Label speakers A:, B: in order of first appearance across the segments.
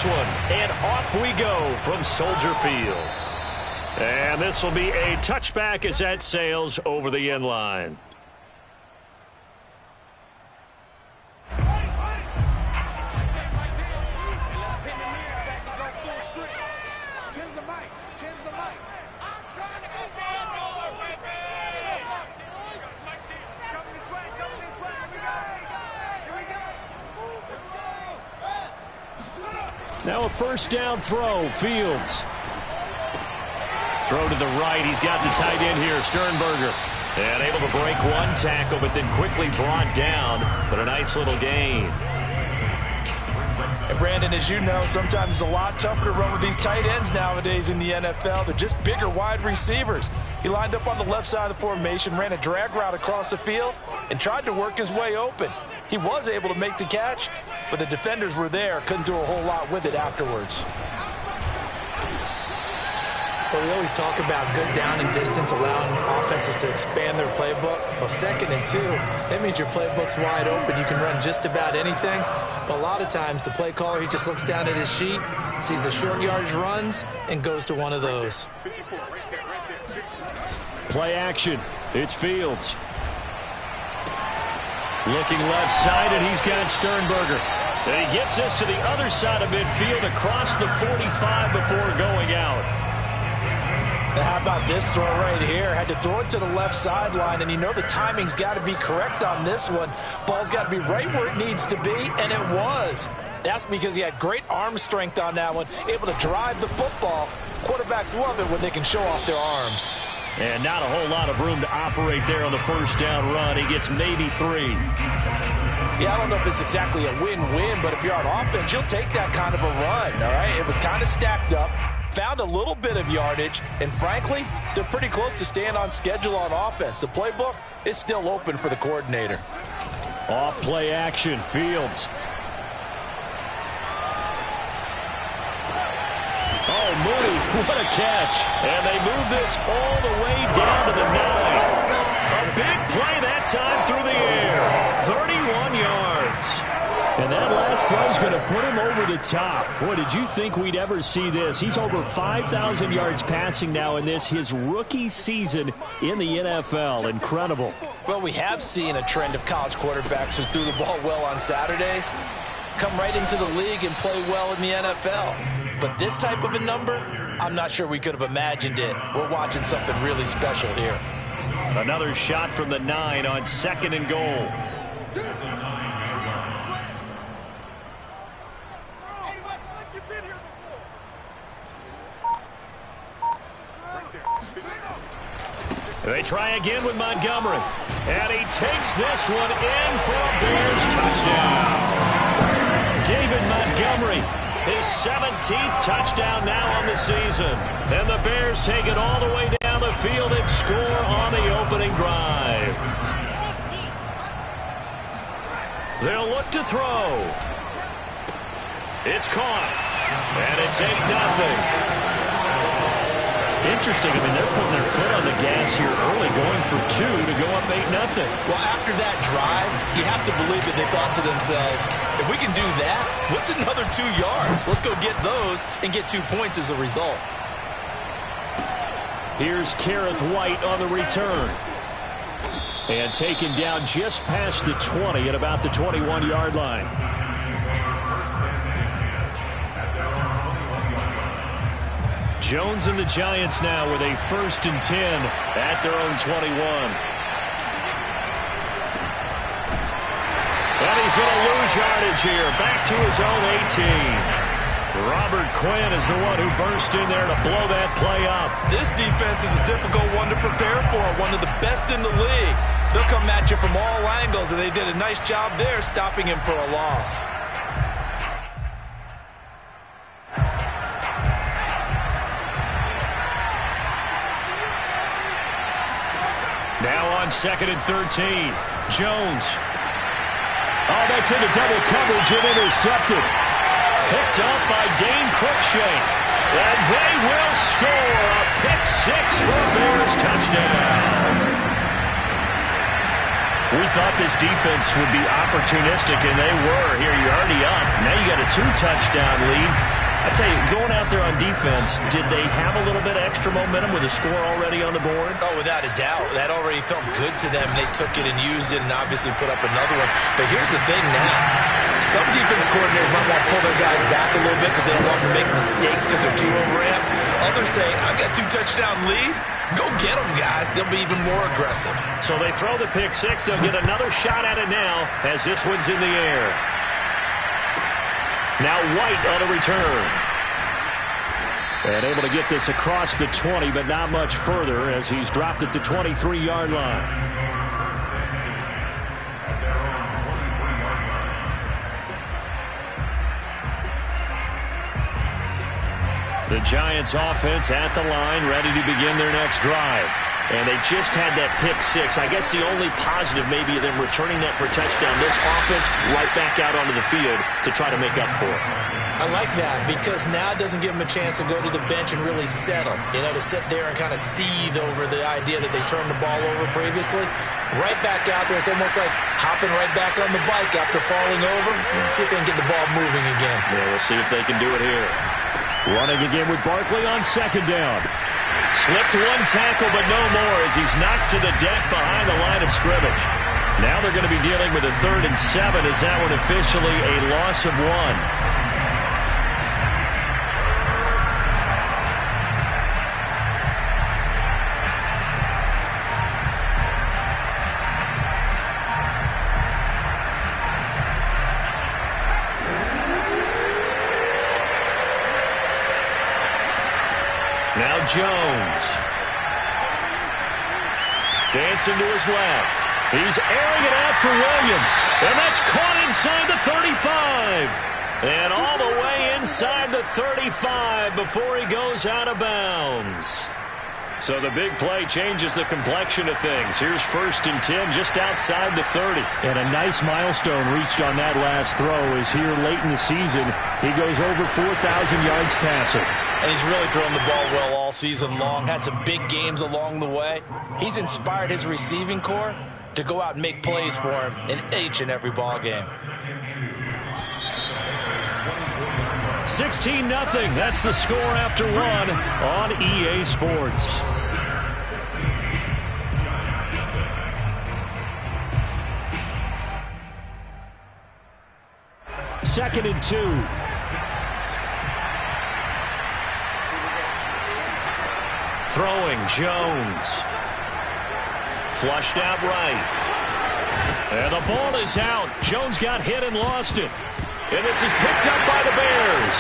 A: this one. And off we go from Soldier Field. And this will be a touchback as that sails over the end line. Now a first down throw, Fields. Throw to the right. He's got the tight end here, Sternberger. And able to break one tackle, but then quickly brought down. But a nice little gain.
B: And Brandon, as you know, sometimes it's a lot tougher to run with these tight ends nowadays in the NFL. They're just bigger wide receivers. He lined up on the left side of the formation, ran a drag route across the field, and tried to work his way open. He was able to make the catch, but the defenders were there, couldn't do a whole lot with it afterwards.
C: Well, we always talk about good down and distance, allowing offenses to expand their playbook. Well, 2nd and 2, that means your playbook's wide open. You can run just about anything. But a lot of times, the play caller, he just looks down at his sheet, sees the short yardage runs, and goes to one of those.
A: Play action. It's Fields. Looking left side, and he's got Sternberger. And he gets us to the other side of midfield across the 45 before going out.
B: Now how about this throw right here? Had to throw it to the left sideline, and you know the timing's got to be correct on this one. Ball's got to be right where it needs to be, and it was. That's because he had great arm strength on that one, able to drive the football. Quarterbacks love it when they can show off their arms.
A: And not a whole lot of room to operate there on the first down run. He gets maybe 3.
B: Yeah, I don't know if it's exactly a win-win, but if you're on offense, you'll take that kind of a run, all right? It was kind of stacked up, found a little bit of yardage, and frankly, they're pretty close to staying on schedule on offense. The playbook is still open for the coordinator.
A: Off play action, Fields. Oh, Mooney, what a catch. And they move this all the way down to the 9. A big play that time through the air. 31 yards. And that last throw is going to put him over the top. Boy, did you think we'd ever see this? He's over 5,000 yards passing now in this, his rookie season in the NFL. Incredible.
B: Well, we have seen a trend of college quarterbacks who threw the ball well on Saturdays come right into the league and play well in the NFL. But this type of a number, I'm not sure we could have imagined it. We're watching something really special here.
A: Another shot from the 9 on 2nd and goal. They try again with Montgomery. And he takes this one in for a Bears touchdown. David Montgomery, his 17th touchdown now on the season. And the Bears take it all the way down the field and score on the opening drive. They'll look to throw. It's caught. And it's 8-0. Interesting. I mean, they're putting their foot on the gas here early, going for 2 to go up 8-0.
B: Well, after that drive, you have to believe that they thought to themselves, if we can do that, what's another 2 yards? Let's go get those and get 2 points as a result.
A: Here's Kareth White on the return. And taken down just past the 20 at about the 21-yard line. Jones and the Giants now with a 1st and 10 at their own 21. And he's going to lose yardage here. Back to his own 18. Robert Quinn is the one who burst in there to blow that play up.
B: This defense is a difficult one to prepare for, one of the best in the league. They'll come at you from all angles, and they did a nice job there stopping him for a loss.
A: Now on 2nd and 13. Jones. Oh, that's into double coverage and intercepted. Picked up by Dane Cruikshank. And they will score a pick 6 for a Bears touchdown. We thought this defense would be opportunistic, and they were. Here, you're already up. Now you got a 2-touchdown lead. I tell you, going out there on defense, did they have a little bit of extra momentum with a score already on the board?
B: Oh, without a doubt. That already felt good to them. They took it and used it and obviously put up another one. But here's the thing now. Some defense coordinators might want to pull their guys back a little bit because they don't want them to make mistakes because they're too overamped. Others say, I've got 2-touchdown lead. Go get them, guys. They'll be even more aggressive.
A: So they throw the pick six. They'll get another shot at it now as this one's in the air. Now White on a return. And able to get this across the 20, but not much further as he's dropped it to 23-yard line. The Giants offense at the line, ready to begin their next drive. And they just had that pick six. I guess the only positive maybe of them returning that for a touchdown. This offense right back out onto the field to try to make up for it.
B: I like that because now it doesn't give them a chance to go to the bench and really settle. You know, to sit there and kind of seethe over the idea that they turned the ball over previously. Right back out there. It's almost like hopping right back on the bike after falling over. See if they can get the ball moving again.
A: Yeah, we'll see if they can do it here. Running again with Barkley on second down. Slipped one tackle, but no more as he's knocked to the deck behind the line of scrimmage. Now they're going to be dealing with a 3rd and 7 as that one officially a loss of 1. Now Jones. Dancing to his left. He's airing it out for Williams. And that's caught inside the 35. And all the way inside the 35 before he goes out of bounds. So the big play changes the complexion of things. Here's 1st and 10 just outside the 30.
D: And a nice milestone reached on that last throw is here late in the season. He goes over 4,000 yards passing.
B: And he's really thrown the ball well all season long. Had some big games along the way. He's inspired his receiving corps to go out and make plays for him in each and every ball game.
A: 16-0. That's the score after 1 on EA Sports. Second and 2. Throwing, Jones. Flushed out right. And the ball is out. Jones got hit and lost it. And this is picked up by the Bears.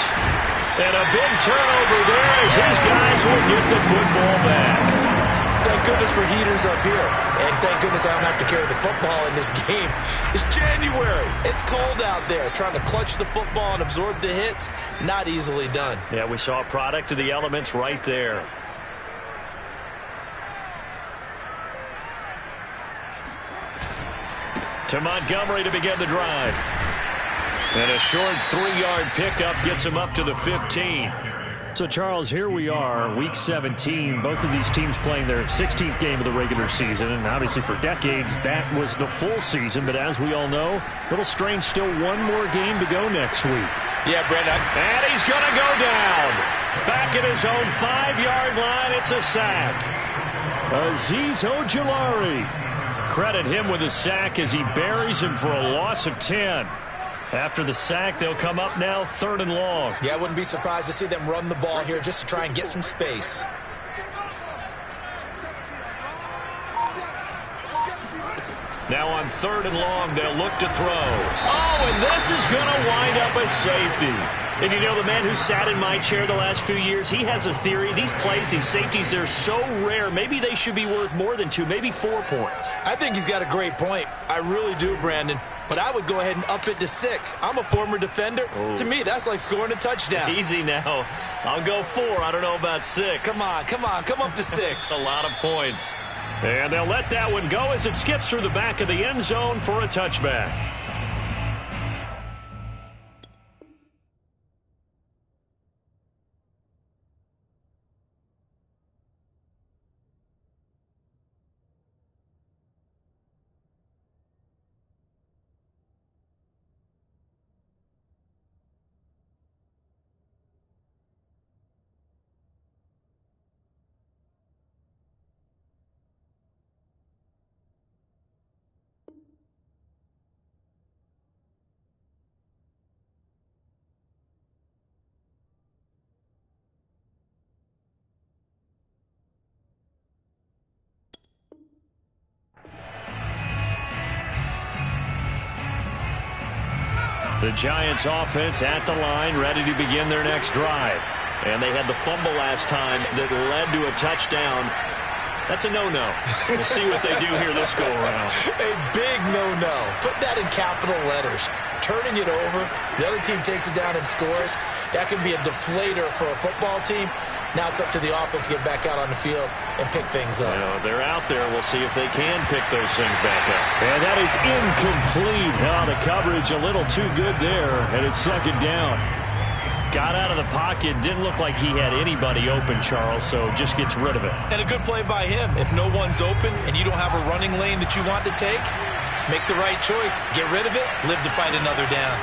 A: And a big turnover there as his guys will get the football back.
B: Thank goodness for heaters up here. And thank goodness I don't have to carry the football in this game. It's January. It's cold out there. Trying to clutch the football and absorb the hits, not easily done.
A: Yeah, we saw a product of the elements right there. To Montgomery to begin the drive. And a short 3-yard pickup gets him up to the 15.
D: So, Charles, here we are, Week 17. Both of these teams playing their 16th game of the regular season. And obviously for decades, that was the full season. But as we all know, a little strange, still one more game to go next week.
B: Yeah, Brandon.
A: And he's going to go down. Back at his own 5-yard line, it's a sack.
D: Azeez Ojulari.
A: Credit him with a sack as he buries him for a loss of 10. After the sack, they'll come up now 3rd and long.
B: Yeah, I wouldn't be surprised to see them run the ball here just to try and get some space.
A: Now on 3rd and long, they'll look to throw. Oh, and this is going to wind up a safety. And you know, the man who sat in my chair the last few years, he has a theory. These plays, these safeties, they're so rare. Maybe they should be worth more than 2, maybe 4 points.
B: I think he's got a great point. I really do, Brandon. But I would go ahead and up it to 6. I'm a former defender.
A: Ooh.
B: To me, that's like scoring a touchdown.
A: Easy now. I'll go 4. I don't know about 6.
B: Come on. Come up to 6.
A: That's a lot of points. And they'll let that one go as it skips through the back of the end zone for a touchback.
D: The Giants offense at the line, ready to begin their next drive.
A: And they had the fumble last time that led to a touchdown. That's a no-no. We'll see what they do here this go-around.
B: A big no-no. Put that in capital letters. Turning it over, the other team takes it down and scores. That can be a deflator for a football team. Now it's up to the offense to get back out on the field and pick things up.
A: They're out there. We'll see if they can pick those things back up.
D: And that is incomplete. The coverage a little too good there, and it's second down. Got out of the pocket. Didn't look like he had anybody open, Charles, so just gets rid of it.
B: And a good play by him. If no one's open and you don't have a running lane that you want to take, make the right choice. Get rid of it. Live to fight another down.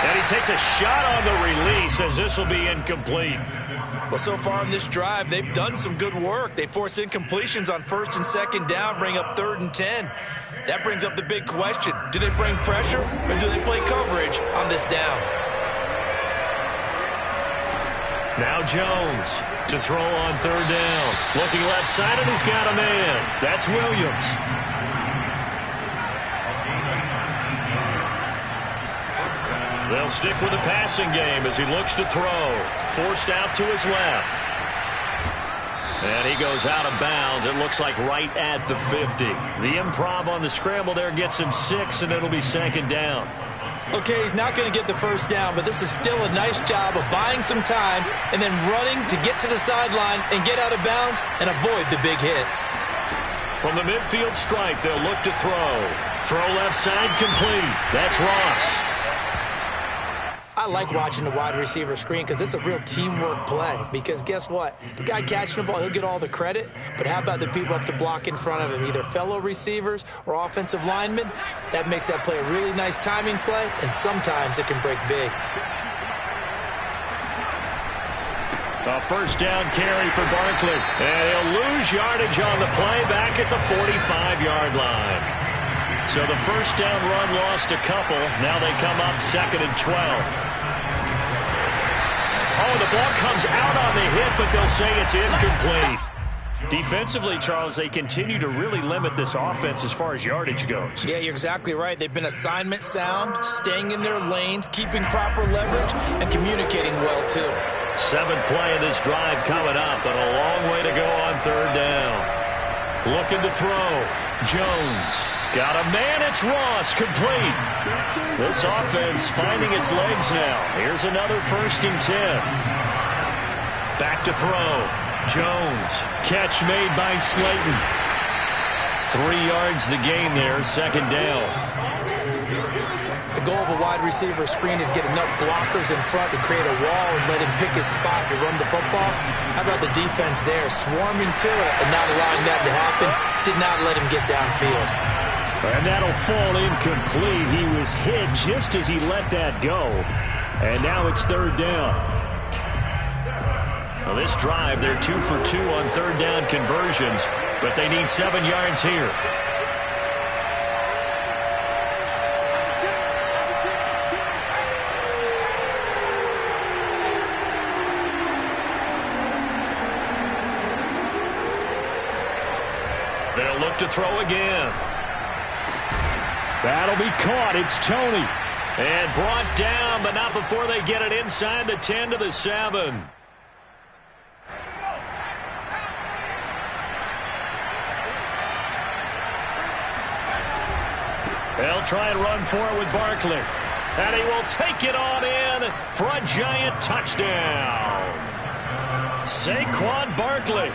D: And he takes a shot on the release as this will be incomplete.
B: Well, so far in this drive, they've done some good work. They force incompletions on first and second down, bring up 3rd and 10. That brings up the big question. Do they bring pressure or do they play coverage on this down?
D: Now Jones to throw on 3rd down. Looking left side, and he's got a man. That's Williams. They'll stick with the passing game as he looks to throw. Forced out to his left. And he goes out of bounds. It looks like right at the 50. The improv on the scramble there gets him 6, and it'll be second down.
B: Okay, he's not going to get the first down, but this is still a nice job of buying some time and then running to get to the sideline and get out of bounds and avoid the big hit.
D: From the midfield stripe, they'll look to throw. Throw left side complete. That's Ross.
B: I like watching the wide receiver screen because it's a real teamwork play. Because guess what? The guy catching the ball, he'll get all the credit. But how about the people up to block in front of him, either fellow receivers or offensive linemen? That makes that play a really nice timing play, and sometimes it can break big.
D: A first down carry for Barkley. And he'll lose yardage on the play back at the 45-yard line. So the first down run lost a couple. Now they come up 2nd and 12. Oh, the ball comes out on the hit, but they'll say it's incomplete. Defensively, Charles, they continue to really limit this offense as far as yardage goes.
B: Yeah, you're exactly right. They've been assignment sound, staying in their lanes, keeping proper leverage, and communicating well, too.
D: 7th play of this drive coming up, but a long way to go on 3rd down. Looking to throw. Jones. Got a man. It's Ross. Complete. This offense finding its legs now. Here's another 1st and 10. Back to throw. Jones. Catch made by Slayton. 3 yards the gain there. 2nd down.
B: The goal of a wide receiver screen is get enough blockers in front to create a wall and let him pick his spot to run the football. How about the defense there, swarming to it and not allowing that to happen? Did not let him get downfield.
D: And that'll fall incomplete. He was hit just as he let that go. And now it's 3rd down. Well, this drive, they're 2 for 2 on 3rd down conversions, but they need 7 yards here. They'll look to throw again. That'll be caught. It's Tony. And brought down, but not before they get it inside the 10 to the 7. They'll try and run for it with Barkley. And he will take it on in for a Giant touchdown. Saquon Barkley.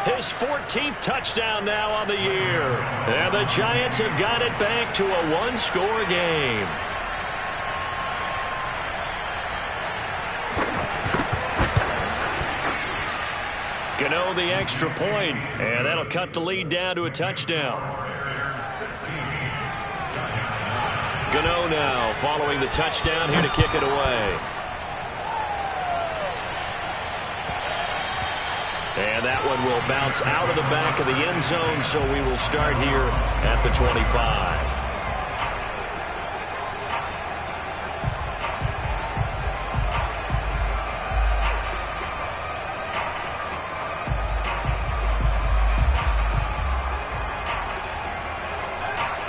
D: His 14th touchdown now on the year. And the Giants have got it back to a one-score game. Gano the extra point, and that'll cut the lead down to a touchdown. Gano now following the touchdown here to kick it away. And that one will bounce out of the back of the end zone, so we will start here at the 25.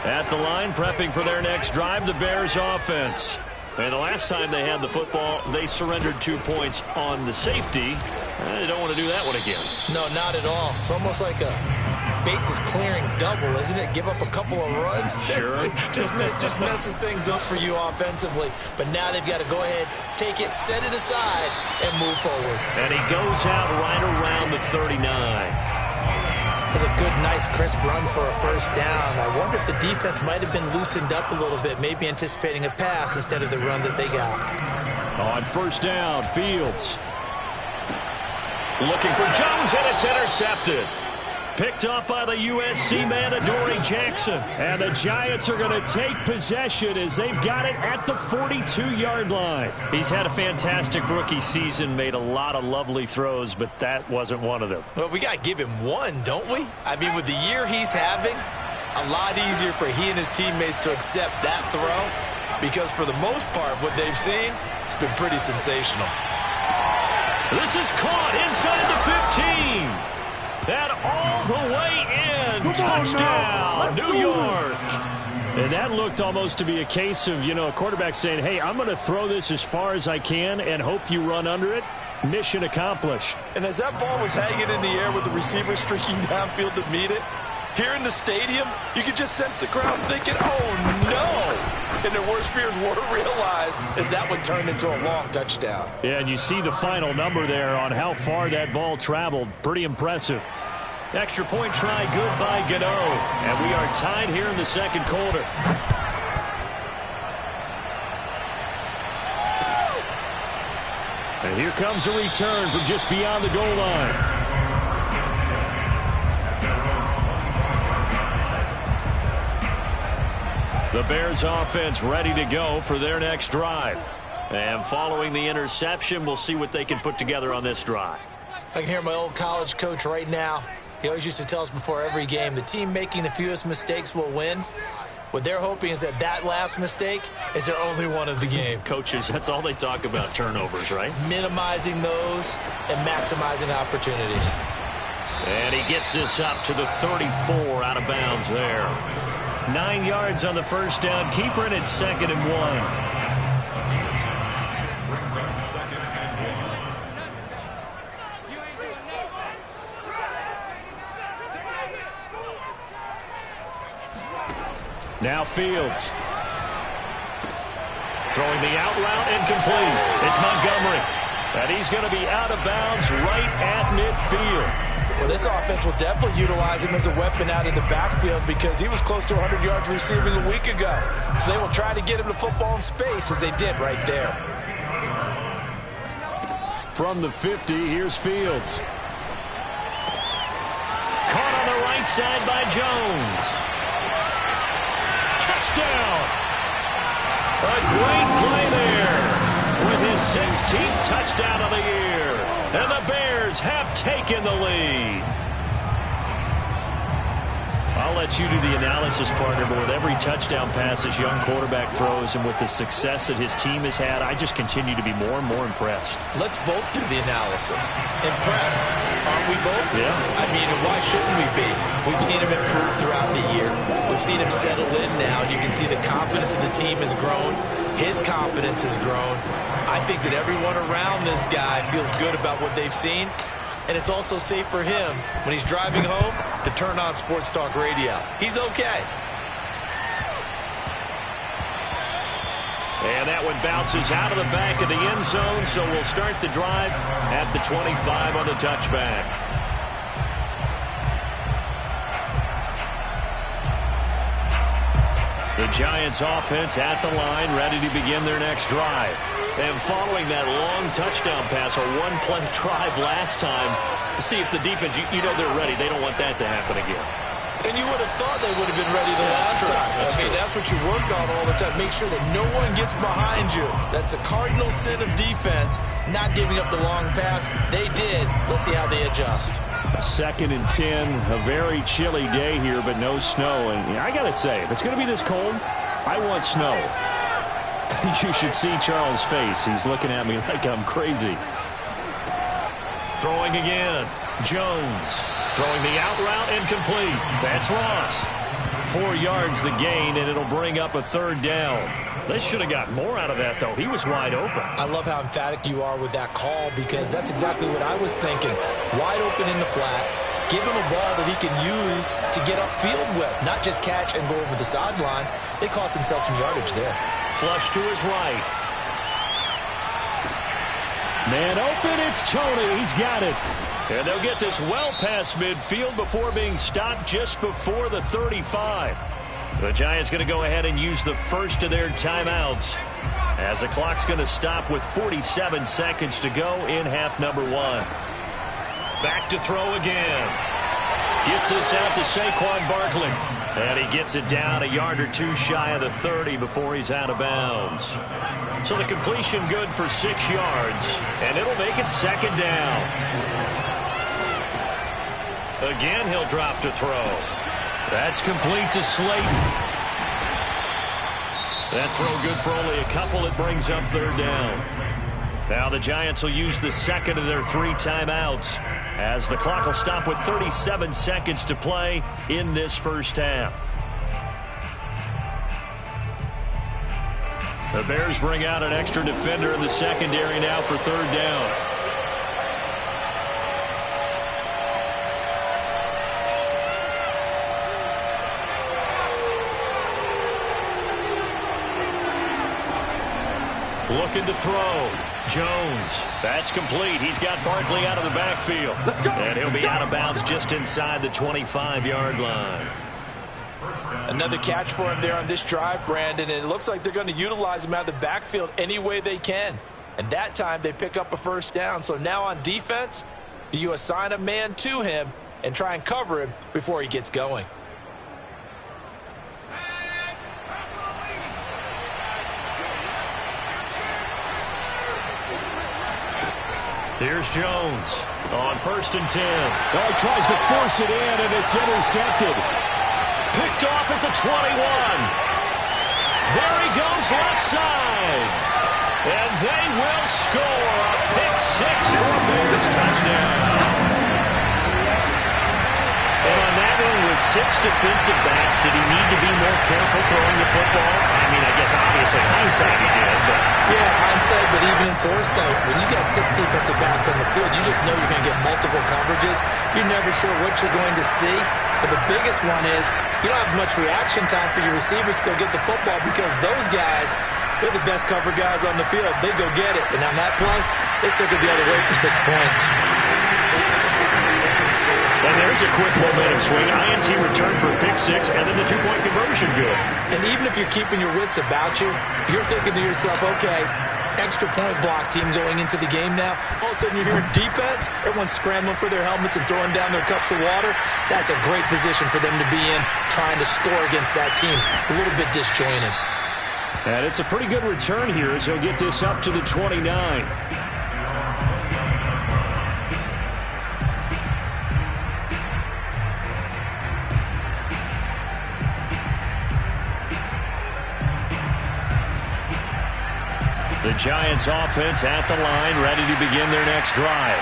D: At at the line, prepping for their next drive, the Bears offense. And the last time they had the football, they surrendered 2 points on the safety. They don't want to do that one again.
C: No, not at all. It's almost like a bases clearing double, isn't it? Give up a couple of runs.
D: Sure.
C: just messes things up for you offensively. But now they've got to go ahead, take it, set it aside, and move forward.
D: And he goes out right around the 39.
C: It's a good, nice, crisp run for a first down. I wonder if the defense might have been loosened up a little bit, maybe anticipating a pass instead of the run that they got.
D: On first down, Fields. Looking for Jones, and it's intercepted. Picked up by the USC man, Adoree Jackson. And the Giants are going to take possession as they've got it at the 42-yard line. He's had a fantastic rookie season, made a lot of lovely throws, but that wasn't one of them.
C: Well, we got to give him one, don't we? I mean, with the year he's having, a lot easier for he and his teammates to accept that throw, because for the most part, what they've seen, it's been pretty sensational.
D: This is caught inside the 15. And all the way in. Touchdown, New York. And that looked almost to be a case of, a quarterback saying, hey, I'm going to throw this as far as I can and hope you run under it. Mission accomplished.
B: And as that ball was hanging in the air with the receiver streaking downfield to meet it, here in the stadium, you could just sense the crowd thinking, oh, no. And their worst fears were realized as that one turned into a long touchdown.
D: Yeah, and you see the final number there on how far that ball traveled. Pretty impressive. Extra point try good by Gano. And we are tied here in the second quarter. And here comes a return from just beyond the goal line. The Bears offense ready to go for their next drive. And following the interception, we'll see what they can put together on this drive.
C: I can hear my old college coach right now. He always used to tell us before every game, the team making the fewest mistakes will win. What they're hoping is that last mistake is their only one of the game.
D: Coaches, that's all they talk about, turnovers, right?
C: Minimizing those and maximizing opportunities.
D: And he gets this up to the 34 out of bounds there. 9 yards on the first down. Keeper, and it's 2nd and 1. Now Fields. Throwing the out route, incomplete. It's Montgomery. And he's going to be out of bounds right at midfield.
B: Well, this offense will definitely utilize him as a weapon out in the backfield because he was close to 100 yards receiving a week ago. So they will try to get him the football in space as they did right there.
D: From the 50, here's Fields. Caught on the right side by Jones. Touchdown! A great play there with his 16th touchdown of the year. And the Bears have taken the lead. I'll let you do the analysis, partner, but with every touchdown pass this young quarterback throws and with the success that his team has had, I just continue to be more and more impressed.
C: Let's both do the analysis. Impressed, aren't we both?
D: Yeah.
C: I mean, why shouldn't we be? We've seen him improve throughout the year. We've seen him settle in now, and you can see the confidence of the team has grown. His confidence has grown. I think that everyone around this guy feels good about what they've seen. And it's also safe for him when he's driving home to turn on Sports Talk Radio. He's okay.
D: And that one bounces out of the back of the end zone, so we'll start the drive at the 25 on the touchback. The Giants offense at the line, ready to begin their next drive. And following that long touchdown pass, a one-play drive last time, see if the defense, you know they're ready. They don't want that to happen again.
C: And you would have thought they would have been ready the last time. That's what you work on all the time. Make sure that no one gets behind you. That's the cardinal sin of defense, not giving up the long pass. They did. Let's see how they adjust.
D: 2nd and 10, a very chilly day here, but no snow. And I got to say, if it's going to be this cold, I want snow. You should see Charles' face. He's looking at me like I'm crazy. Throwing again. Jones throwing the out route incomplete. That's Ross. 4 yards the gain, and it'll bring up a 3rd down. They should have got more out of that, though. He was wide open.
C: I love how emphatic you are with that call, because that's exactly what I was thinking. Wide open in the flat. Give him a ball that he can use to get upfield with, not just catch and go over the sideline. They cost themselves some yardage there.
D: Flush to his right. Man open, it's Tony. He's got it. And they'll get this well past midfield before being stopped just before the 35. The Giants going to go ahead and use the first of their timeouts, as the clock's going to stop with 47 seconds to go in half number 1. Back to throw again. Gets this out to Saquon Barkley. And he gets it down a yard or 2 shy of the 30 before he's out of bounds. So the completion good for 6 yards, and it'll make it 2nd down. Again, he'll drop to throw. That's complete to Slayton. That throw good for only a couple. It brings up 3rd down. Now the Giants will use the second of their 3 timeouts, as the clock will stop with 37 seconds to play in this first half. The Bears bring out an extra defender in the secondary now for 3rd down. Looking to throw. Jones. That's complete. He's got Barkley out of the backfield. And he'll be out of bounds just inside the 25-yard line.
B: Another catch for him there on this drive, Brandon. And it looks like they're going to utilize him out of the backfield any way they can. And that time they pick up a 1st down. So now on defense, do you assign a man to him and try and cover him before he gets going?
D: Here's Jones on 1st and 10.
A: Oh, he tries to force it in, and it's intercepted.
D: Picked off at the 21. There he goes left side. And they will score a pick 6 for a Bears touchdown. And on that one, with 6 defensive backs, did he need to be more careful throwing the football? I mean, I guess obviously hindsight he did. But
C: yeah, hindsight, but even in foresight, when you got 6 defensive backs on the field, you just know you're going to get multiple coverages. You're never sure what you're going to see. But the biggest one is you don't have much reaction time for your receivers to go get the football, because those guys, they're the best cover guys on the field. They go get it. And on that play, they took it the other way for 6 points.
D: And there's a quick momentum swing. INT return for a pick 6, and then the 2-point conversion good.
C: And even if you're keeping your wits about you, you're thinking to yourself, okay, extra point block team going into the game now. All of a sudden you're hearing defense, everyone's scrambling for their helmets and throwing down their cups of water. That's a great position for them to be in, trying to score against that team. A little bit disjointed.
D: And it's a pretty good return here, as he'll get this up to the 29. The Giants offense at the line, ready to begin their next drive.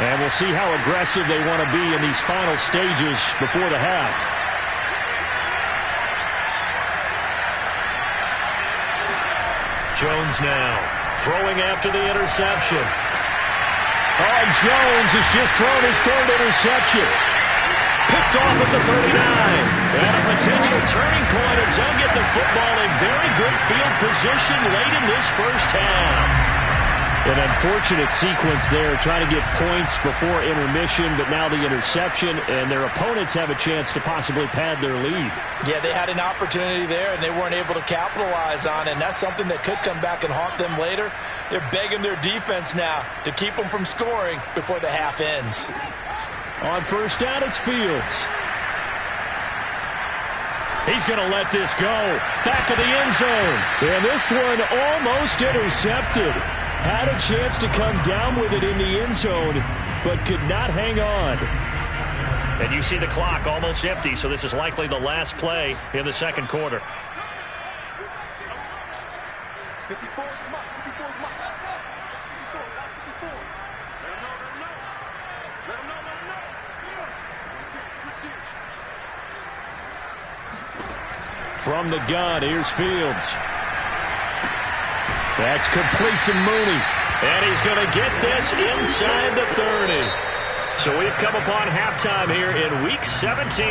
D: And we'll see how aggressive they want to be in these final stages before the half. Jones now throwing after the interception. Oh, Jones has just thrown his 3rd interception. Picked off at the 39. And a potential turning point as they'll get the football in very good field position late in this first half. An unfortunate sequence there, trying to get points before intermission, but now the interception, and their opponents have a chance to possibly pad their lead.
B: Yeah, they had an opportunity there, and they weren't able to capitalize on it, and that's something that could come back and haunt them later. They're begging their defense now to keep them from scoring before the half ends.
D: On 1st down, it's Fields. He's going to let this go. Back of the end zone. And this one almost intercepted. Had a chance to come down with it in the end zone, but could not hang on. And you see the clock almost empty, so this is likely the last play in the 2nd quarter.
E: 54 is mark. 54 is mark. 54. 54. Let him know. Let him know. Yeah. Switch gears.
D: From the gun, here's Fields. That's complete to Mooney.
A: And he's going to get this inside the 30. So we've come upon halftime here in Week 17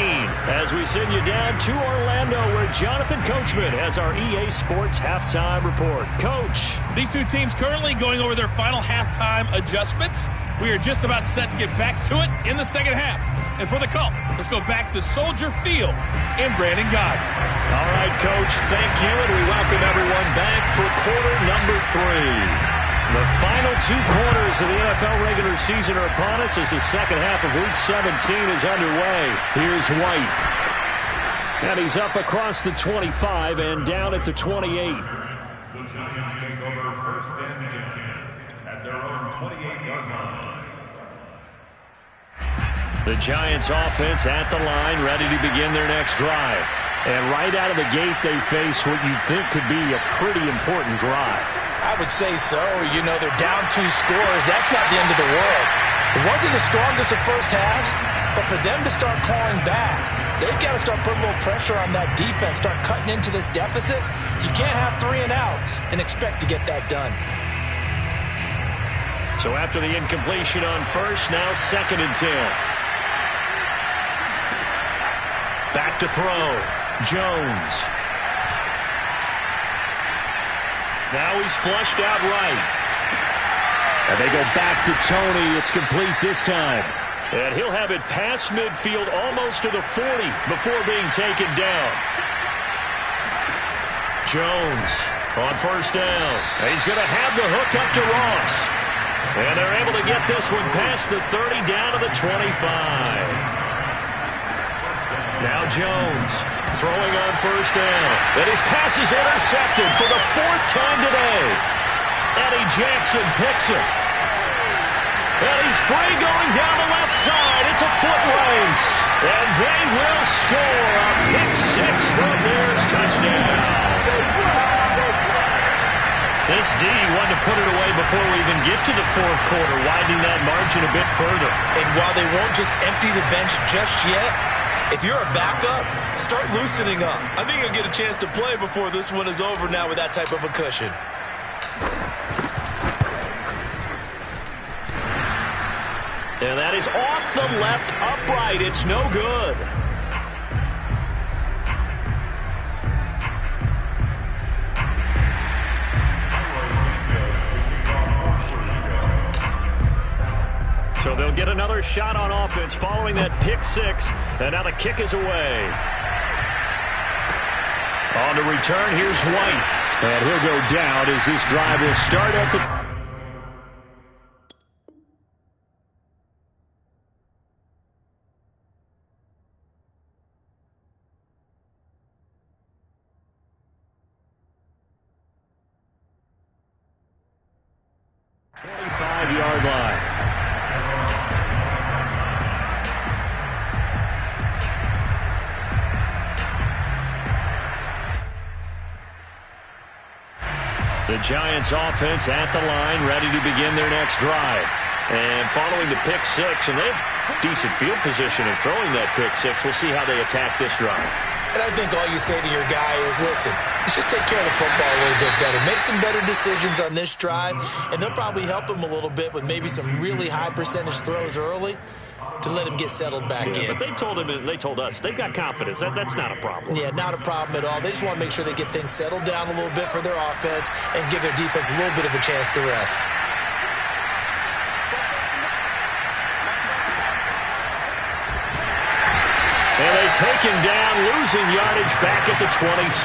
A: as we send you down to Orlando where Jonathan Coachman has our EA Sports Halftime Report. Coach.
F: These two teams currently going over their final halftime adjustments. We are just about set to get back to it in the second half. And for the call, let's go back to Soldier Field in Brandon Guy.
A: All right, Coach, thank you, and we welcome everyone back for quarter number 3. The final 2 quarters of the NFL regular season are upon us as the second half of Week 17 is underway. Here's White. And he's up across the 25 and down at the 28.
G: The Giants take over first and 10 at their own 28-yard line.
A: The Giants offense at the line, ready to begin their next drive. And right out of the gate, they face what you think could be a pretty important drive.
B: I would say so. You know, they're down 2 scores. That's not the end of the world. It wasn't the strongest of first halves, but for them to start clawing back, they've got to start putting a little pressure on that defense, start cutting into this deficit. You can't have 3 and outs and expect to get that done.
A: So after the incompletion on first, now second and 10. Back to throw. Jones. Now he's flushed out right. And they go back to Tony. It's complete this time. And he'll have it past midfield almost to the 40 before being taken down. Jones on first down. And he's going to have the hook up to Ross. And they're able to get this one past the 30 down to the 25. Now Jones throwing on first down. And his pass is intercepted for the 4th time today. Eddie Jackson picks it. And he's free going down the left side. It's a foot race. And they will score a pick 6 from Bears touchdown. This D wanted to put it away before we even get to the 4th quarter, widening that margin a bit further.
C: And while they won't just empty the bench just yet, if you're a backup, start loosening up. I think you'll get a chance to play before this one is over now with that type of a cushion.
A: And that is off the left upright. It's no good. So they'll get another shot on offense following that pick 6. And now the kick is away. On the return, here's White. And he'll go down as this drive will start at the... yard line. The Giants offense at the line, ready to begin their next drive. And following the pick 6, and they have decent field position in throwing that pick 6. We'll see how they attack this drive.
C: And I think all you say to your guy is, listen, let's just take care of the football a little bit better. Make some better decisions on this drive, and they'll probably help him a little bit with maybe some really high percentage throws early to let him get settled back in.
A: But they told him, and they told us, they've got confidence. That's not a problem.
C: Yeah, not a problem at all. They just want to make sure they get things settled down a little bit for their offense and give their defense a little bit of a chance to rest.
A: And they take him down, losing yardage back at the 27.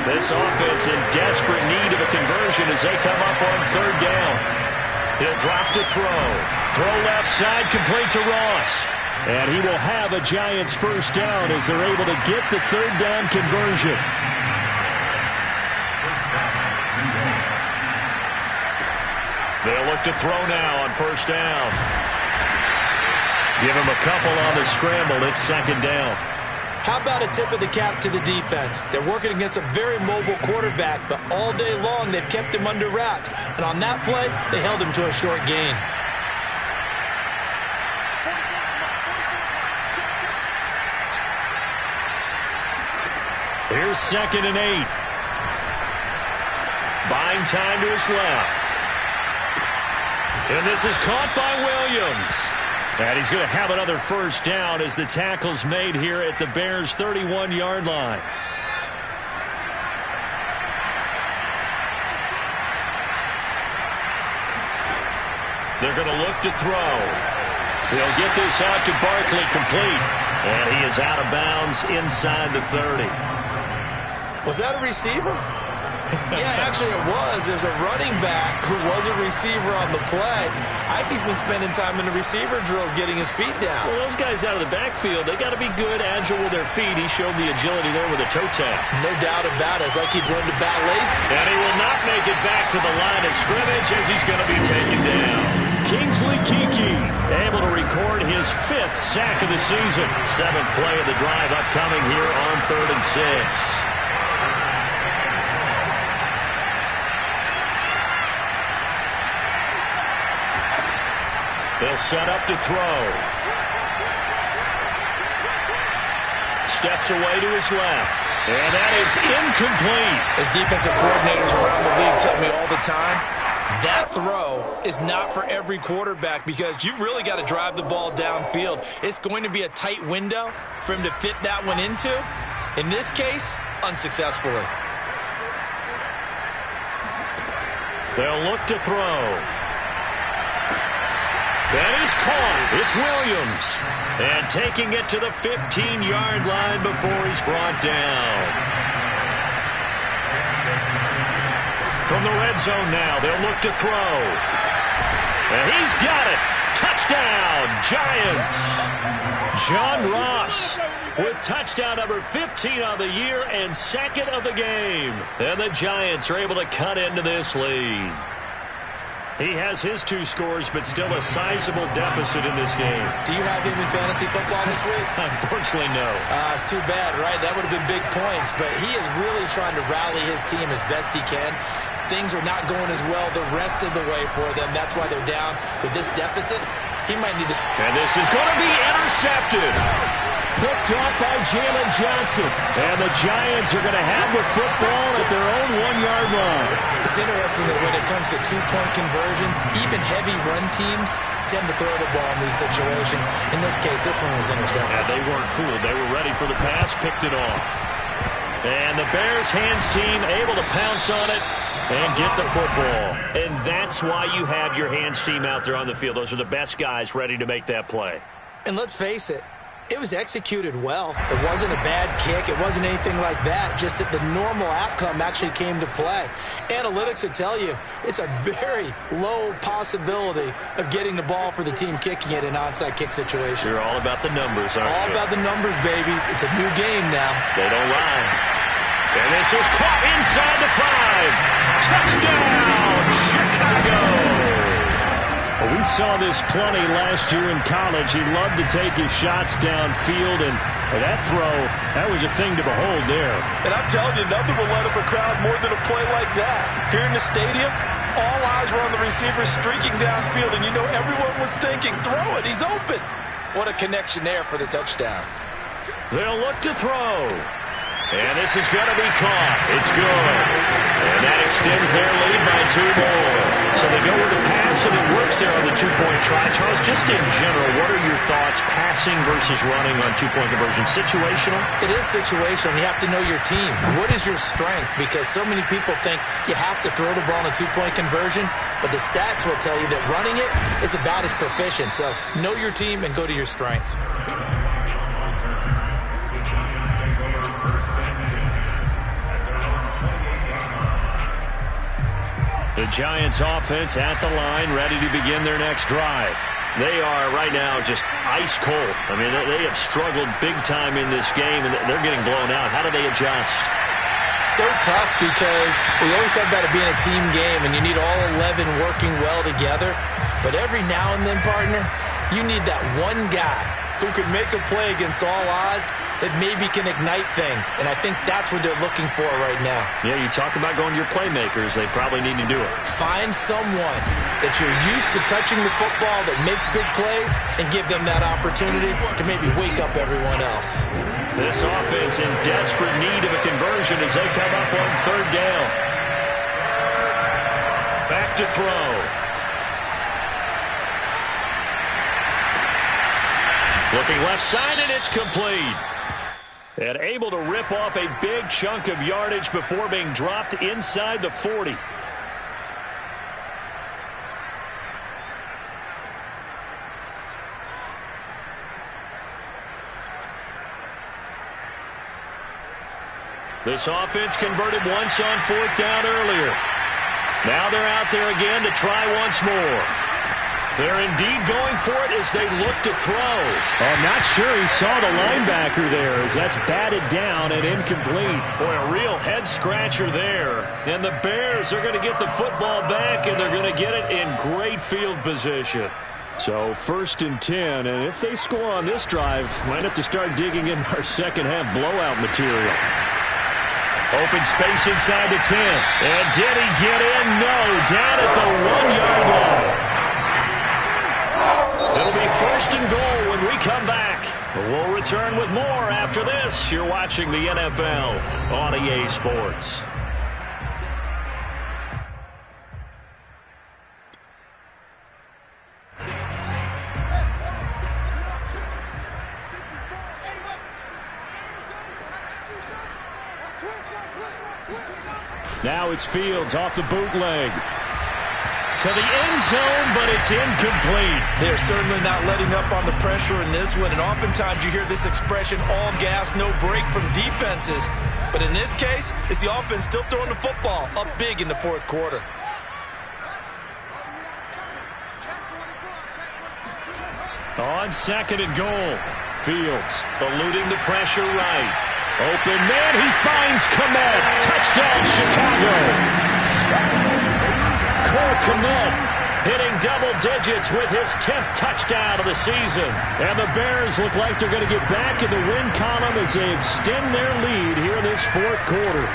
A: This offense in desperate need of a conversion as they come up on 3rd down. He'll drop to throw. Throw left side, complete to Ross. And he will have a Giants first down as they're able to get the 3rd down conversion. They'll look to throw now on first down. Give him a couple on the scramble. It's 2nd down.
C: How about a tip of the cap to the defense? They're working against a very mobile quarterback, but all day long they've kept him under wraps. And on that play, they held him to a short gain.
A: Here's 2nd and 8. Buying time to his left. And this is caught by Williams. And he's going to have another first down as the tackle's made here at the Bears' 31-yard line. They're going to look to throw. They'll get this out to Barkley, complete. And he is out of bounds inside the 30.
C: Was that a receiver? Yeah, actually it was. There's a running back who was a receiver on the play. Ike's been spending time in the receiver drills getting his feet down.
A: Well, those guys out of the backfield, they got to be good, agile with their feet. He showed the agility there with a toe tap.
C: No doubt about it. It's like he'd learned to ballet.
A: And he will not make it back to the line of scrimmage as he's going to be taken down. Kingsley Keke able to record his 5th sack of the season. 7th play of the drive upcoming here on 3rd and 6. They'll set up to throw. Steps away to his left. And that is incomplete.
C: As defensive coordinators around the league tell me all the time, that throw is not for every quarterback because you've really got to drive the ball downfield. It's going to be a tight window for him to fit that one into. In this case, unsuccessfully.
A: They'll look to throw. That is caught. It's Williams. And taking it to the 15-yard line before he's brought down. From the red zone now, they'll look to throw. And he's got it. Touchdown, Giants. John Ross with touchdown number 15 on the year and 2nd of the game. And the Giants are able to cut into this lead. He has his 2 scores, but still a sizable deficit in this game.
C: Do you have him in fantasy football this week?
A: Unfortunately, no.
C: It's too bad, right? That would have been big points, but he is really trying to rally his team as best he can. Things are not going as well the rest of the way for them. That's why they're down with this deficit. He might need to...
A: And this is going to be intercepted. Picked off by Jalen Johnson. And the Giants are going to have the football at their own 1-yard line.
C: It's interesting that when it comes to 2-point conversions, even heavy run teams tend to throw the ball in these situations. In this case, this one was intercepted.
A: Yeah, they weren't fooled. They were ready for the pass, picked it off. And the Bears hands team able to pounce on it and get the football. And that's why you have your hands team out there on the field. Those are the best guys ready to make that play.
C: And let's face it, it was executed well. It wasn't a bad kick. It wasn't anything like that. Just that the normal outcome actually came to play. Analytics will tell you it's a very low possibility of getting the ball for the team kicking it in an onside kick situation.
A: You're all about the numbers, aren't you?
C: All about the numbers, baby. It's a new game now.
A: They don't lie. And this is caught inside the 5. Touchdown, Chicago!
D: Well, we saw this plenty last year in college. He loved to take his shots downfield, and that throw, that was a thing to behold there.
B: And I'm telling you, nothing will light up a crowd more than a play like that. Here in the stadium, all eyes were on the receiver streaking downfield, and you know everyone was thinking, throw it, he's open. What a connection there for the touchdown.
A: They'll look to throw. And this is going to be caught. It's good. And that extends their lead by 2 more. So they go with the pass, and it works there on the 2-point try. Charles, just in general, what are your thoughts passing versus running on 2-point conversion? Situational?
C: It is situational. You have to know your team. What is your strength? Because so many people think you have to throw the ball in a 2-point conversion, but the stats will tell you that running it is about as proficient. So know your team and go to your strength.
A: The Giants offense at the line, ready to begin their next drive. They are right now just ice cold. I mean, they have struggled big time in this game, and they're getting blown out. How do they adjust?
C: So tough because we always talk about it being a team game, and you need all 11 working well together. But every now and then, partner, you need that one guy
B: who can make a play against all odds that maybe can ignite things. And I think that's what they're looking for right now.
D: Yeah, you talk about going to your playmakers. They probably need to do it.
B: Find someone that you're used to touching the football that makes big plays and give them that opportunity to maybe wake up everyone else.
A: This offense in desperate need of a conversion as they come up on third down. Back to throw. Looking left side, and it's complete. And able to rip off a big chunk of yardage before being dropped inside the 40. This offense converted once on fourth down earlier. Now they're out there again to try once more. They're indeed going for it as they look to throw.
D: Oh, I'm not sure he saw the linebacker there as that's batted down and incomplete.
A: Boy, a real head-scratcher there. And the Bears are going to get the football back, and they're going to get it in great field position.
D: So 1st and 10, and if they score on this drive, might have to start digging in our second-half blowout material.
A: Open space inside the 10. And did he get in? No. Down at the 1-yard line. It'll be 1st and goal when we come back. We'll return with more after this. You're watching the NFL on EA Sports.
D: Now it's Fields off the bootleg.
A: To the end zone, but it's incomplete.
B: They're certainly not letting up on the pressure in this one, and oftentimes you hear this expression, all gas, no break from defenses. But in this case, it's the offense still throwing the football up big in the fourth quarter.
A: On 2nd and goal, Fields eluding the pressure right. Open man, he finds Kmet. Touchdown, Chicago. Cole Kmet hitting double digits with his 10th touchdown of the season. And the Bears look like they're going to get back in the win column as they extend their lead here in this fourth quarter.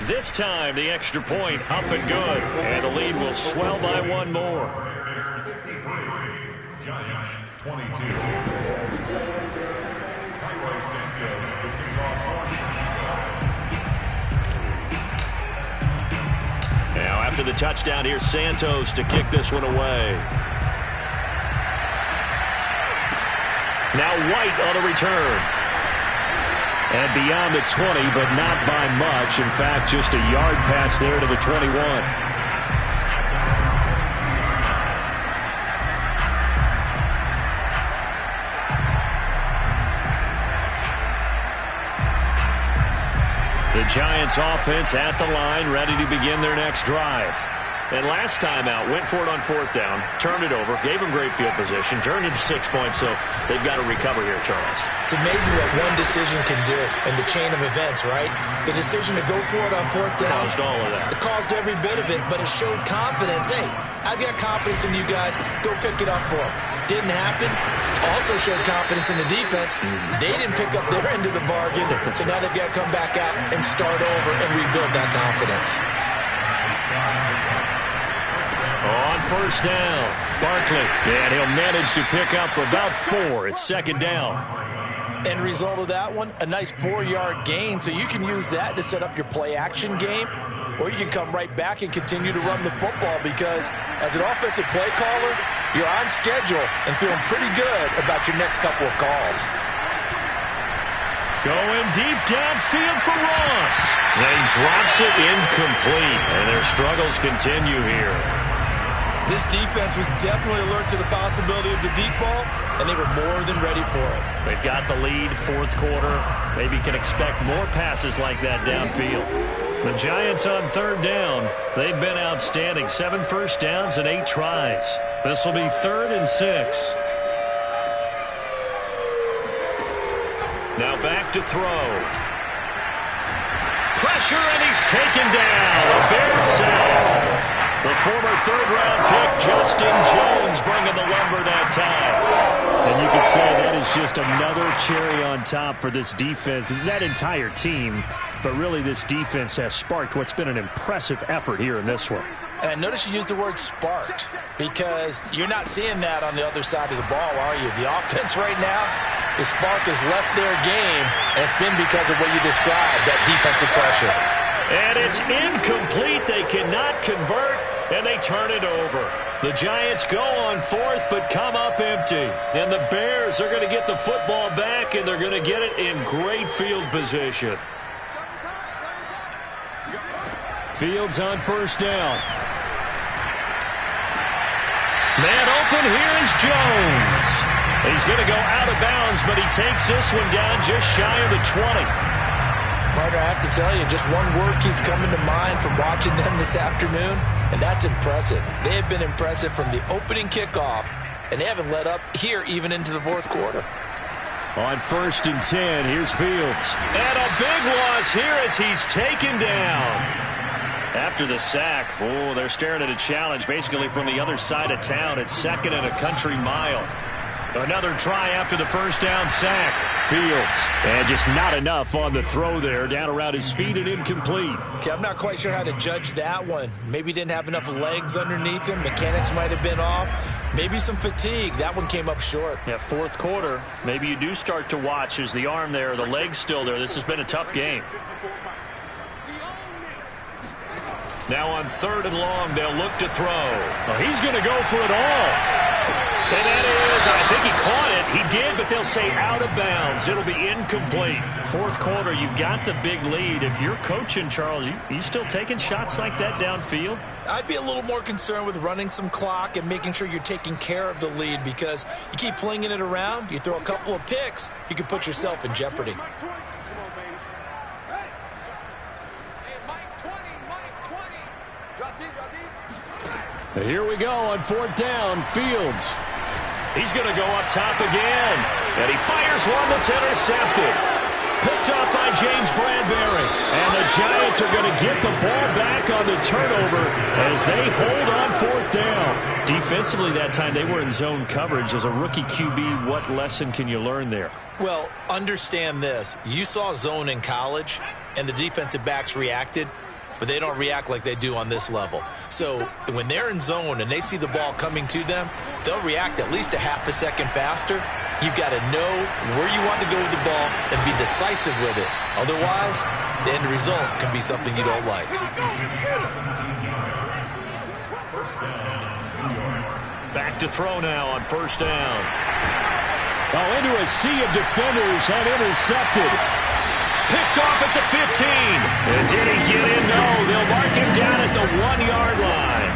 A: This time, the extra point up and good. And the lead will swell by one more.
G: Giants 22. Leroy Santos to kick off for Chicago.
A: Now after the touchdown, here's Santos to kick this one away. Now White on the return. And beyond the 20, but not by much. In fact, just a yard pass there to the 21. The Giants offense at the line, ready to begin their next drive. And last time out, went for it on fourth down, turned it over, gave them great field position, turned it to 6 points, so they've got to recover here, Charles.
B: It's amazing what one decision can do in the chain of events, right? The decision to go for it on fourth down.
A: Caused all of that.
B: It caused every bit of it, but it showed confidence. Hey, I've got confidence in you guys. Go pick it up for them. Didn't happen. Also showed confidence in the defense. They didn't pick up their end of the bargain, so now they've got to come back out and start over and rebuild that confidence.
A: On first down, Barkley, and he'll manage to pick up about 4. It's 2nd down.
B: End result of that one, a nice 4-yard gain, so you can use that to set up your play-action game, or you can come right back and continue to run the football because as an offensive play caller, you're on schedule and feeling pretty good about your next couple of calls.
A: Going deep downfield for Ross. And he drops it incomplete, and their struggles continue here.
B: This defense was definitely alert to the possibility of the deep ball, and they were more than ready for it.
A: They've got the lead, fourth quarter. Maybe can expect more passes like that downfield. The Giants on third down. They've been outstanding. 7 first downs and 8 tries. This will be 3rd and 6. Now back to throw. Pressure, and he's taken down. A Bears sack. The former third-round pick, Justin Jones, bringing the lumber that time.
D: And you can say that is just another cherry on top for this defense and that entire team. But really, this defense has sparked what's been an impressive effort here in this one.
B: And notice you used the word sparked, because you're not seeing that on the other side of the ball, are you? The offense right now, the spark has left their game, and it's been because of what you described, that defensive pressure.
A: And it's incomplete. They cannot convert, and they turn it over. The Giants go on fourth, but come up empty. And the Bears are going to get the football back, and they're going to get it in great field position.
D: Fields on first down.
A: Man open, here is Jones. He's going to go out of bounds, but he takes this one down just shy of the 20.
B: Partner, I have to tell you, just one word keeps coming to mind from watching them this afternoon, and that's impressive. They have been impressive from the opening kickoff, and they haven't let up here even into the fourth quarter.
D: On first and 10, here's Fields.
A: And a big loss here as he's taken down. After the sack, they're staring at a challenge basically from the other side of town. It's second and a country mile. Another try after the first down sack.
D: Fields. And just not enough on the throw there. Down around his feet and incomplete.
B: Okay, I'm not quite sure how to judge that one. Maybe didn't have enough legs underneath him. Mechanics might have been off. Maybe some fatigue. That one came up short.
D: Yeah, fourth quarter. Maybe you do start to watch. Is the arm there, the leg's still there. This has been a tough game.
A: Now on third and long, they'll look to throw. Well, he's going to go for it all. And that is, I think he caught it. He did, but they'll say out of bounds. It'll be incomplete.
D: Fourth quarter, you've got the big lead. If you're coaching, Charles, you still taking shots like that downfield?
B: I'd be a little more concerned with running some clock and making sure you're taking care of the lead, because you keep flinging it around, you throw a couple of picks, you could put yourself in jeopardy.
D: Here we go on fourth down. Fields.
A: He's going to go up top again. And he fires one that's intercepted. Picked off by James Bradbury. And the Giants are going to get the ball back on the turnover as they hold on fourth down.
D: Defensively that time, they were in zone coverage. As a rookie QB, what lesson can you learn there?
B: Well, understand this. You saw zone in college, and the defensive backs reacted, but they don't react like they do on this level. So when they're in zone and they see the ball coming to them, they'll react at least a half a second faster. You've got to know where you want to go with the ball and be decisive with it. Otherwise, the end result can be something you don't like.
A: Back to throw now on first down.
D: Into a sea of defenders and intercepted.
A: Picked off at the 15. And did he get in? No. They'll mark him down at the 1-yard line.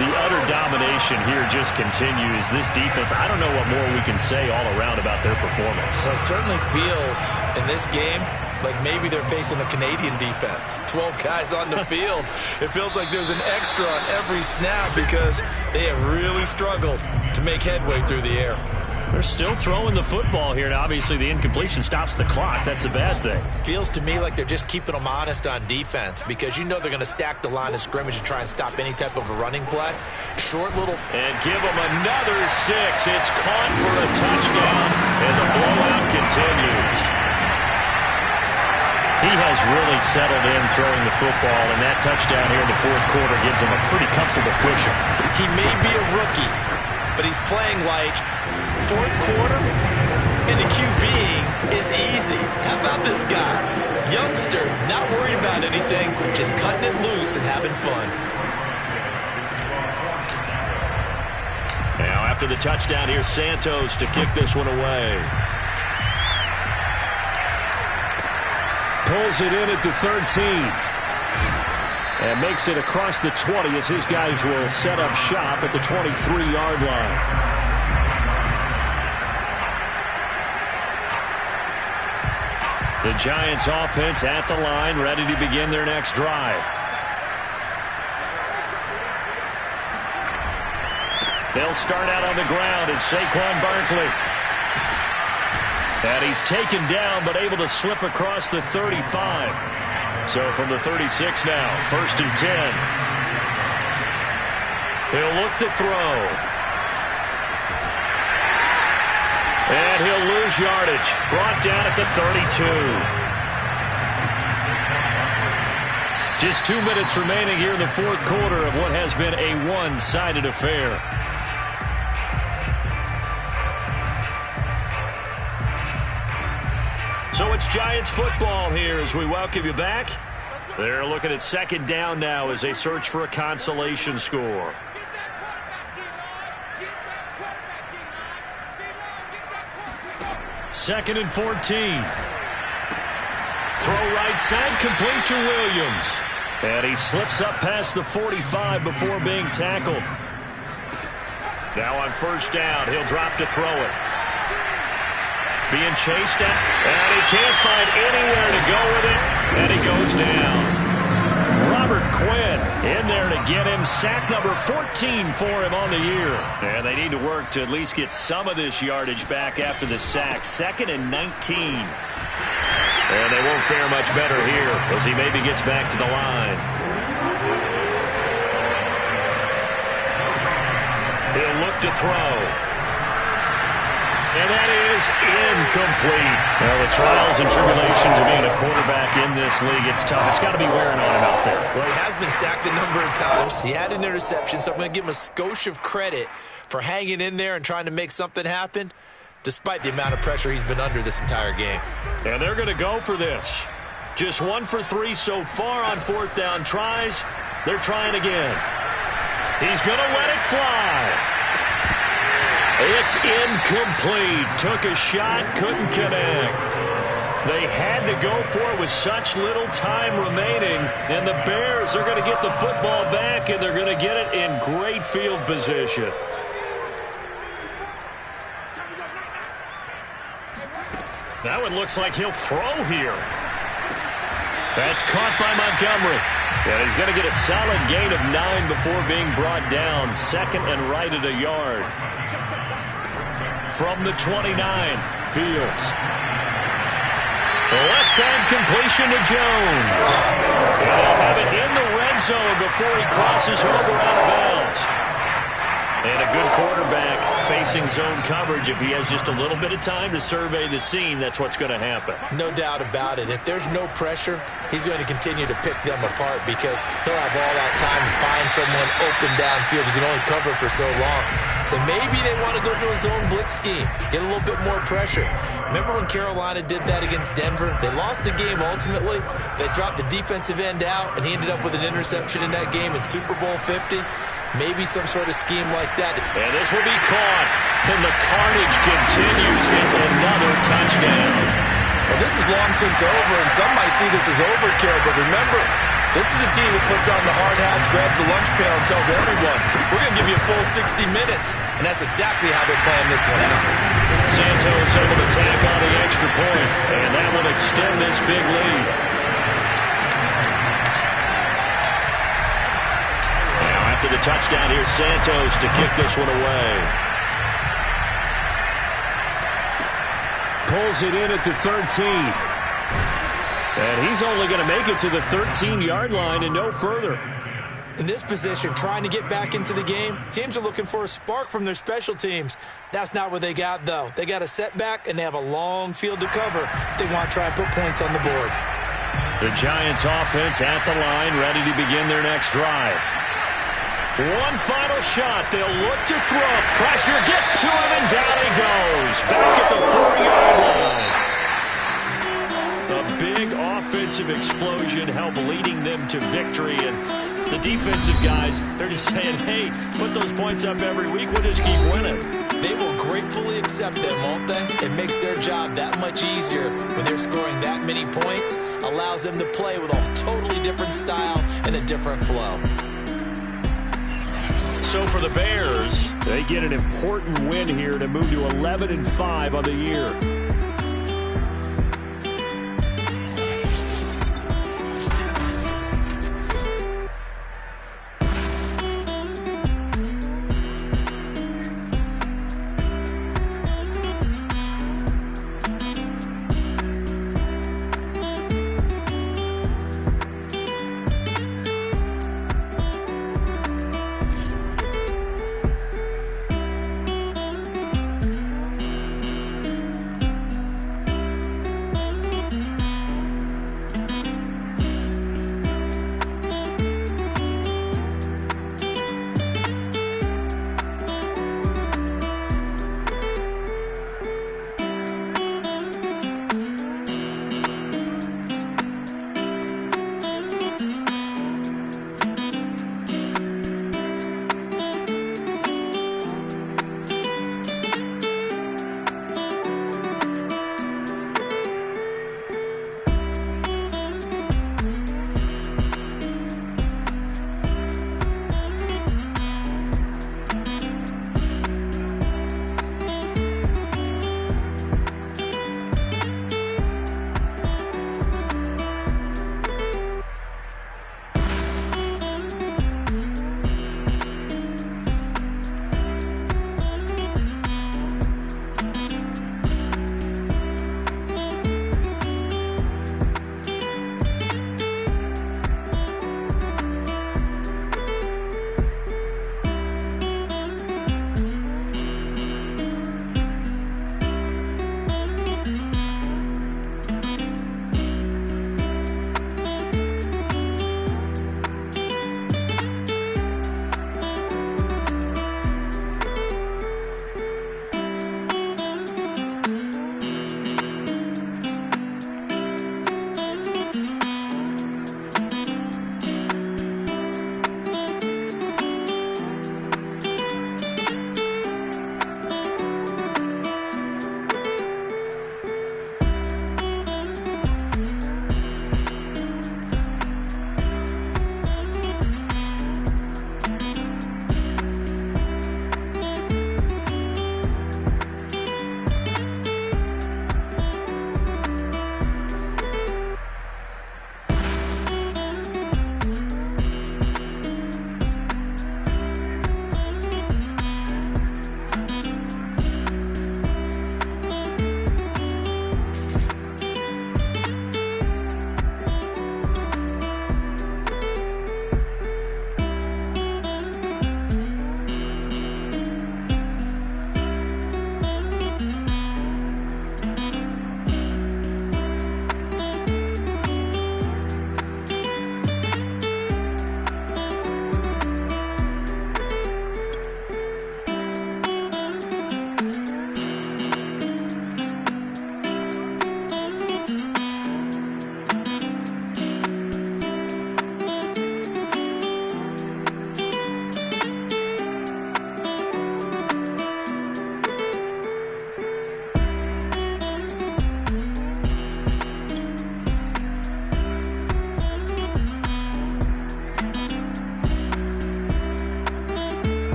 D: The utter domination here just continues. This defense, I don't know what more we can say all around about their performance.
B: Well, it certainly feels in this game like maybe they're facing a Canadian defense. 12 guys on the field. It feels like there's an extra on every snap because they have really struggled to make headway through the air.
D: They're still throwing the football here, and obviously the incompletion stops the clock. That's a bad thing.
B: Feels to me like they're just keeping them honest on defense, because you know they're going to stack the line of scrimmage and try and stop any type of a running play. Short little...
A: And give them another 6. It's caught for a touchdown, and the blowout continues.
D: He has really settled in throwing the football, and that touchdown here in the fourth quarter gives him a pretty comfortable cushion.
B: He may be a rookie, but he's playing like fourth quarter, and the QBing is easy. How about this guy? Youngster, not worried about anything, just cutting it loose and having fun.
A: Now after the touchdown, here's Santos to kick this one away.
D: Pulls it in at the 13. And makes it across the 20 as his guys will set up shop at the 23-yard line. The Giants offense at the line, ready to begin their next drive. They'll start out on the ground. It's Saquon Barkley. And he's taken down, but able to slip across the 35. So from the 36 now, first and 10.
A: He'll look to throw. And he'll lose yardage. Brought down at the 32. Just 2 minutes remaining here in the fourth quarter of what has been a one-sided affair. So it's Giants football here as we welcome you back. They're looking at second down now as they search for a consolation score. Second and 14. Throw right side, complete to Williams. And he slips up past the 45 before being tackled. Now on first down, he'll drop to throw it. Being chased at, and he can't find anywhere to go with it, and he goes down. Robert Quinn in there to get him. Sack number 14 for him on the year. And they need to work to at least get some of this yardage back after the sack. Second and 19. And they won't fare much better here as he maybe gets back to the line. He'll look to throw. And that is incomplete. Well, the trials and tribulations of being a quarterback in this league, it's tough. It's got to be wearing on him out there.
C: Well, he has been sacked a number of times. He had an interception, so I'm going to give him a skosh of credit for hanging in there and trying to make something happen, despite the amount of pressure he's been under this entire game.
A: And they're going to go for this. Just 1 for 3 so far on fourth down tries. They're trying again. He's going to let it fly. It's incomplete. Took a shot, couldn't connect. They had to go for it with such little time remaining, and the Bears are going to get the football back, and they're going to get it in great field position. That one looks like he'll throw here. That's caught by Montgomery. And he's going to get a solid gain of 9 before being brought down. Second and right at a yard. From the 29, Fields. Left side completion to Jones. And they'll have it in the red zone before he crosses over out of bounds. And a good quarterback facing zone coverage. If he has just a little bit of time to survey the scene, that's what's going to happen.
C: No doubt about it. If there's no pressure, he's going to continue to pick them apart because he'll have all that time to find someone open downfield. He can only cover for so long. So maybe they want to go to a zone blitz scheme, get a little bit more pressure. Remember when Carolina did that against Denver? They lost the game ultimately. They dropped the defensive end out, and he ended up with an interception in that game in Super Bowl 50. Maybe some sort of scheme like that.
A: And this will be caught. And the carnage continues. It's another touchdown.
C: Well, this is long since over, and some might see this as overkill. But remember, this is a team that puts on the hard hats, grabs the lunch pail, and tells everyone, we're going to give you a full 60 minutes. And that's exactly how they're playing this one out.
A: Santos able to tack on the extra point. And that will extend this big lead. To the touchdown, here's Santos to kick this one away. Pulls it in at the 13. And he's only going to make it to the 13-yard line and no further.
C: In this position, trying to get back into the game, teams are looking for a spark from their special teams. That's not what they got, though. They got a setback, and they have a long field to cover if they want to try and put points on the board.
A: The Giants offense at the line, ready to begin their next drive. One final shot. They'll look to throw. Pressure gets to him, and down he goes. Back at the 4-yard line. A big offensive explosion helped leading them to victory. And the defensive guys, they're just saying, hey, put those points up every week. We'll just keep winning.
C: They will gratefully accept them, won't they? It makes their job that much easier when they're scoring that many points. Allows them to play with a totally different style and a different flow.
A: So for the Bears, they get an important win here to move to 11-5 on the year.